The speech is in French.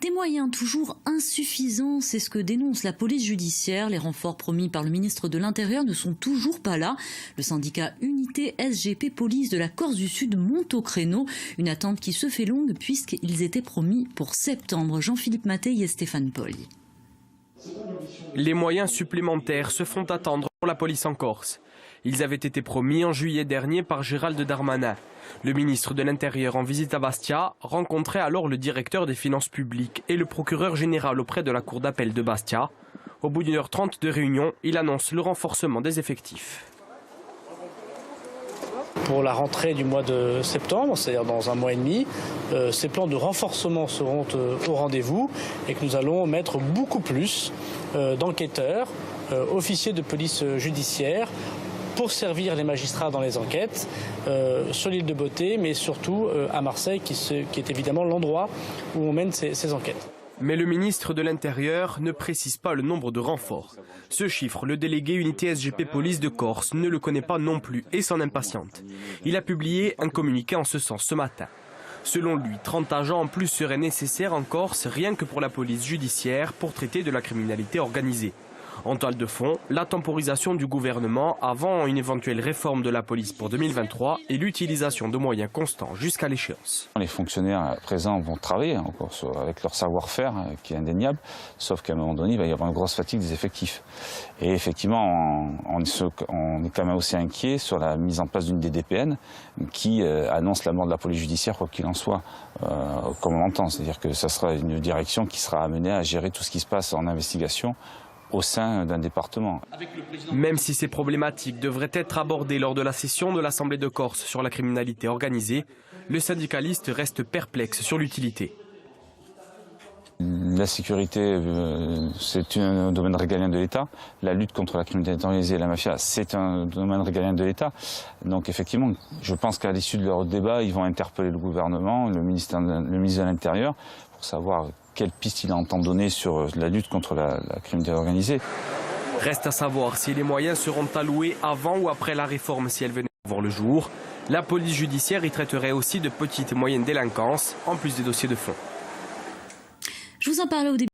Des moyens toujours insuffisants, c'est ce que dénonce la police judiciaire. Les renforts promis par le ministre de l'Intérieur ne sont toujours pas là. Le syndicat Unité SGP Police de la Corse du Sud monte au créneau. Une attente qui se fait longue puisqu'ils étaient promis pour septembre. Jean-Philippe Mattei et Stéphane Poli. Les moyens supplémentaires se font attendre pour la police en Corse. Ils avaient été promis en juillet dernier par Gérald Darmanin. Le ministre de l'Intérieur en visite à Bastia rencontrait alors le directeur des finances publiques et le procureur général auprès de la cour d'appel de Bastia. Au bout d'1h30 de réunion, il annonce le renforcement des effectifs. Pour la rentrée du mois de septembre, c'est-à-dire dans un mois et demi, ces plans de renforcement seront au rendez-vous et que nous allons mettre beaucoup plus d'enquêteurs, officiers de police judiciaire pour servir les magistrats dans les enquêtes sur l'île de Beauté, mais surtout à Marseille, qui est évidemment l'endroit où on mène ces enquêtes. Mais le ministre de l'Intérieur ne précise pas le nombre de renforts. Ce chiffre, le délégué Unité SGP Police de Corse ne le connaît pas non plus et s'en impatiente. Il a publié un communiqué en ce sens ce matin. Selon lui, 30 agents en plus seraient nécessaires en Corse rien que pour la police judiciaire pour traiter de la criminalité organisée. En toile de fond, la temporisation du gouvernement avant une éventuelle réforme de la police pour 2023 et l'utilisation de moyens constants jusqu'à l'échéance. Les fonctionnaires présents vont travailler encore avec leur savoir-faire qui est indéniable, sauf qu'à un moment donné, il va y avoir une grosse fatigue des effectifs. Et effectivement, on est quand même aussi inquiet sur la mise en place d'une DDPN qui annonce la mort de la police judiciaire, quoi qu'il en soit, comme on l'entend. C'est-à-dire que ça sera une direction qui sera amenée à gérer tout ce qui se passe en investigation au sein d'un département. Même si ces problématiques devraient être abordées lors de la session de l'Assemblée de Corse sur la criminalité organisée, le syndicaliste reste perplexe sur l'utilité. La sécurité, c'est un domaine régalien de l'État. La lutte contre la criminalité organisée et la mafia, c'est un domaine régalien de l'État. Donc effectivement, je pense qu'à l'issue de leur débat, ils vont interpeller le gouvernement, le ministre de l'Intérieur, pour savoir quelle piste il entend donner sur la lutte contre la criminalité organisée. Reste à savoir si les moyens seront alloués avant ou après la réforme si elle venait à voir le jour. La police judiciaire y traiterait aussi de petites et moyennes délinquances, en plus des dossiers de fond. Je vous en parlais au début.